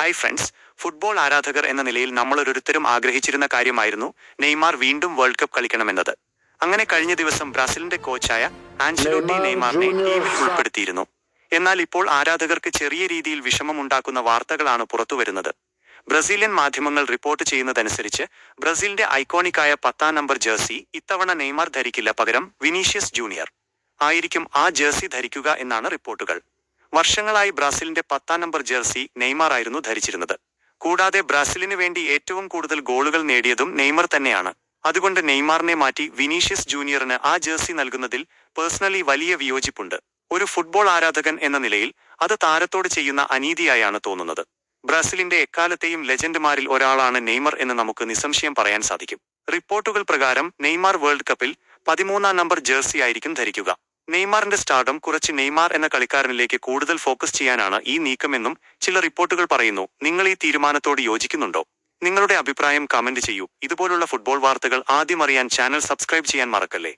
Hi friends, football ആരാധകർ എന്ന നിലയിൽ നമ്മളൊരുത്തരും ആഗ്രഹിച്ചിരുന്ന കാര്യമായിരുന്നു നെയ്മാർ വീണ്ടും വേൾഡ് കപ്പ് കളിക്കണമെന്നത്. അങ്ങനെ കഴിഞ്ഞ ദിവസം ബ്രസീലിന്റെ കോച്ചായ ആൻചെലോട്ടി നെയ്മാറിനെ ടീമിൽ ഉൾപ്പെടുത്തിയിരുന്നു. എന്നാൽ ഇപ്പോൾ ആരാധകർക്ക് ചെറിയ രീതിയിൽ വിഷമമുണ്ടാക്കുന്ന വാർത്തകളാണ് പുറത്തുവരുന്നത്. ബ്രസീലിയൻ മാധ്യമങ്ങൾ റിപ്പോർട്ട് ചെയ്യുന്നതനുസരിച്ച് ബ്രസീലിന്റെ ഐക്കോണിക്കായ 10-ാം നമ്പർ ജേഴ്സി ഇത്തവണ നെയ്മാർ ധരിക്കില്ല, പകരം വിനീഷ്യസ് ജൂനിയർ ആയിരിക്കും ആ ജേഴ്സി ധരിക്കുക എന്നാണ് റിപ്പോർട്ടുകൾ. വർഷങ്ങളായി ബ്രസീലിന്റെ 10-ാം നമ്പർ ജേഴ്സി നെയ്മാർ ആയിരുന്നു ധരിച്ചിരുന്നത്. കൂടാതെ ബ്രസീലിന് വേണ്ടി ഏറ്റവും കൂടുതൽ ഗോളുകൾ നേടിയതും നെയ്മർ തന്നെയാണ്. അതുകൊണ്ട് നെയ്മാറിനെ മാറ്റി വിനീഷ്യസ് ജൂനിയറിന് ആ ജേഴ്സി നൽകുന്നതിൽ പേഴ്സണലി വലിയ വിയോജിപ്പുണ്ട്. ഒരു ഫുട്ബോൾ ആരാധകൻ എന്ന നിലയിൽ അത് താരത്തോട് ചെയ്യുന്ന അനീതിയായാണ് തോന്നുന്നത്. ബ്രസീലിന്റെ എക്കാലത്തെയും ലെജൻഡുമാരിൽ ഒരാളാണ് നെയ്മർ എന്ന് നമുക്ക് നിസ്സംശയം പറയാൻ സാധിക്കും. റിപ്പോർട്ടുകൾ പ്രകാരം നെയ്മാർ വേൾഡ് കപ്പിൽ 13-ാം നമ്പർ ജേഴ്സി ആയിരിക്കും ധരിക്കുക. നെയ്മാറിന്റെ സ്റ്റാർഡം കുറച്ച് നെയ്മാർ എന്ന കളിക്കാരനിലേക്ക് കൂടുതൽ ഫോക്കസ് ചെയ്യാനാണ് ഈ നീക്കമെന്നും ചില റിപ്പോർട്ടുകൾ പറയുന്നു. നിങ്ങൾ ഈ തീരുമാനത്തോട് യോജിക്കുന്നുണ്ടോ? നിങ്ങളുടെ അഭിപ്രായം കമന്റ് ചെയ്യൂ. ഇതുപോലുള്ള ഫുട്ബോൾ വാർത്തകൾ ആദ്യം അറിയാൻ ചാനൽ സബ്സ്ക്രൈബ് ചെയ്യാൻ മറക്കല്ലേ.